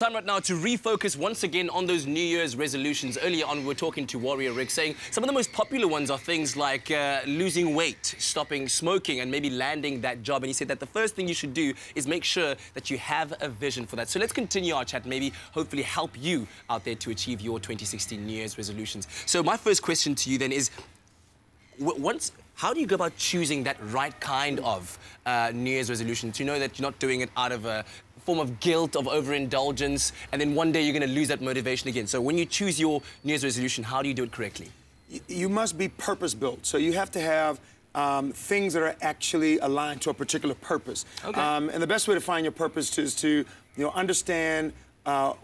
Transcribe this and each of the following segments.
Time right now to refocus once again on those New Year's resolutions. Earlier on, we were talking to Warrior Ric, saying some of the most popular ones are things like losing weight, stopping smoking, and maybe landing that job. And he said that the first thing you should do is make sure that you have a vision for that. So let's continue our chat, maybe hopefully help you out there to achieve your 2016 New Year's resolutions. So my first question to you then is, how do you go about choosing that right kind of New Year's resolution to know that you're not doing it out of a form of guilt, of overindulgence, and then one day you're going to lose that motivation again? So when you choose your New Year's resolution, how do you do it correctly? You must be purpose-built. So you have to have things that are actually aligned to a particular purpose. Okay. And the best way to find your purpose is to understand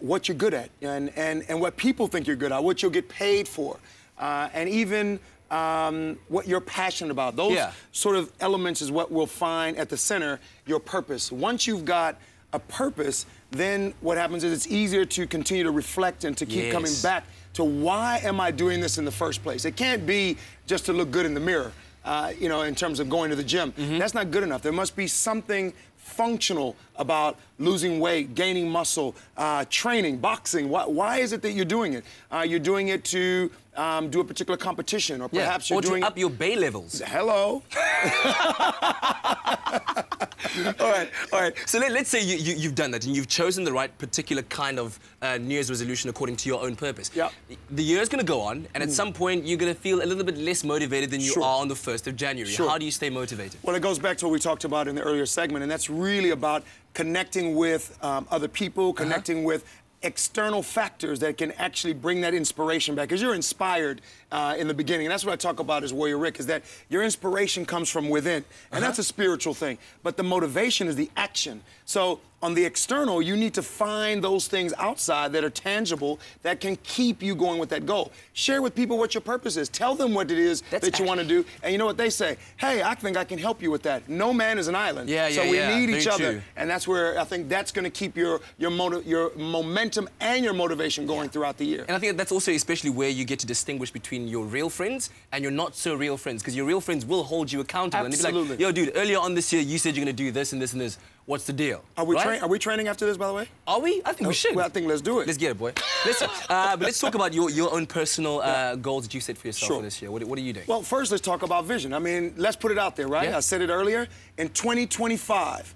what you're good at and what people think you're good at, what you'll get paid for, and even what you're passionate about. Those sort of elements is what we'll find at the center, your purpose. Once you've got a purpose, then what happens is it's easier to continue to reflect and to keep coming back to why am I doing this in the first place? It can't be just to look good in the mirror, in terms of going to the gym. That's not good enough. There must be something functional about losing weight, gaining muscle, training, boxing. Why is it that you're doing it? You're doing it to do a particular competition, or perhaps you're doing to up your bay levels. Hello. All right. So let's say you've done that and you've chosen the right particular kind of New Year's resolution according to your own purpose. Yeah. The year's going to go on, and at some point you're going to feel a little bit less motivated than you are on the 1st of January. How do you stay motivated? Well, it goes back to what we talked about in the earlier segment, and that's really about connecting with other people, connecting with external factors that can actually bring that inspiration back. Because you're inspired in the beginning. And that's what I talk about as Warrior Ric, is that your inspiration comes from within. And that's a spiritual thing. But the motivation is the action. So on the external, you need to find those things outside that are tangible that can keep you going with that goal. Share with people what your purpose is. Tell them what it is that you want to do. And you know what they say? Hey, I think I can help you with that. No man is an island. So we need each other. And that's where I think that's going to keep your momentum and your motivation going throughout the year. And I think that's also especially where you get to distinguish between your real friends and your not so real friends, because your real friends will hold you accountable. Absolutely. And they'll be like, yo, dude, earlier on this year you said you're going to do this and this and this. What's the deal? Are we training after this, by the way? Are we? I think we should. Well, I think let's do it. Let's get it, boy. Listen, but let's talk about your own personal goals that you set for yourself for this year. What are you doing? Well, first, let's talk about vision. I mean, let's put it out there, right? I said it earlier. In 2025,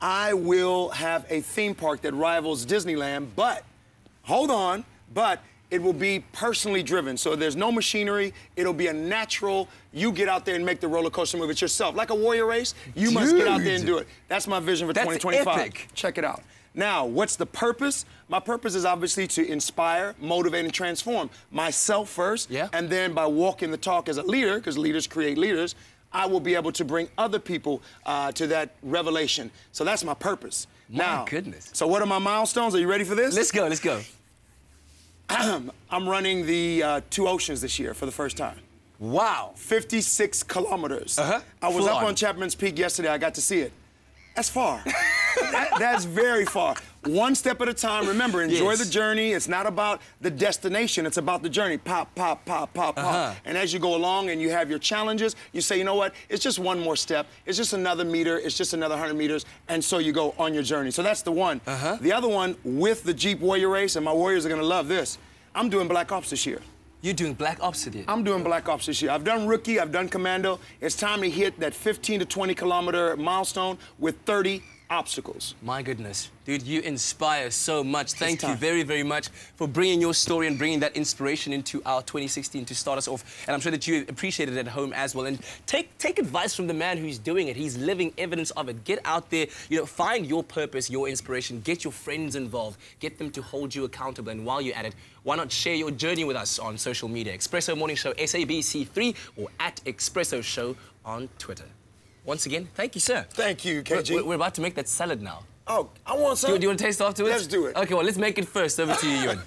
I will have a theme park that rivals Disneyland, but, hold on, but it will be personally driven. So there's no machinery. It'll be a natural, you get out there and make the roller coaster move it yourself. Like a Warrior race, you must get out there and do it. That's my vision for 2025. Epic. Check it out. Now, what's the purpose? My purpose is obviously to inspire, motivate, and transform myself first. And then by walking the talk as a leader, because leaders create leaders, I will be able to bring other people to that revelation. So that's my purpose. My goodness. So what are my milestones? Are you ready for this? Let's go, let's go. I'm running the 2 oceans this year for the first time. Wow. 56 kilometers. I was up on Chapman's Peak yesterday. I got to see it. That's far. That's very far. One step at a time. Remember, enjoy the journey. It's not about the destination. It's about the journey. Pop, pop, pop, pop, pop. And as you go along and you have your challenges, you say, you know what? It's just one more step. It's just another meter. It's just another 100 meters. And so you go on your journey. So that's the one. The other one with the Jeep Warrior race, and my Warriors are going to love this. I'm doing Black Ops this year. You're doing Black Ops this year? I'm doing Black Ops this year. I've done Rookie, I've done Commando. It's time to hit that 15 to 20 kilometer milestone with 30 obstacles. My goodness. Dude, you inspire so much. Thank you very, very much for bringing your story and bringing that inspiration into our 2016 to start us off. And I'm sure that you appreciate it at home as well. And take advice from the man who's doing it. He's living evidence of it. Get out there, find your purpose, your inspiration. Get your friends involved. Get them to hold you accountable. And while you're at it, why not share your journey with us on social media? Expresso Morning Show, SABC3, or at Expresso Show on Twitter. Once again, thank you, sir. Thank you, KG. We're about to make that salad now. Oh, I want some. Do you want to taste afterwards? Let's do it. Okay, well, let's make it first. Over to you, Ewan.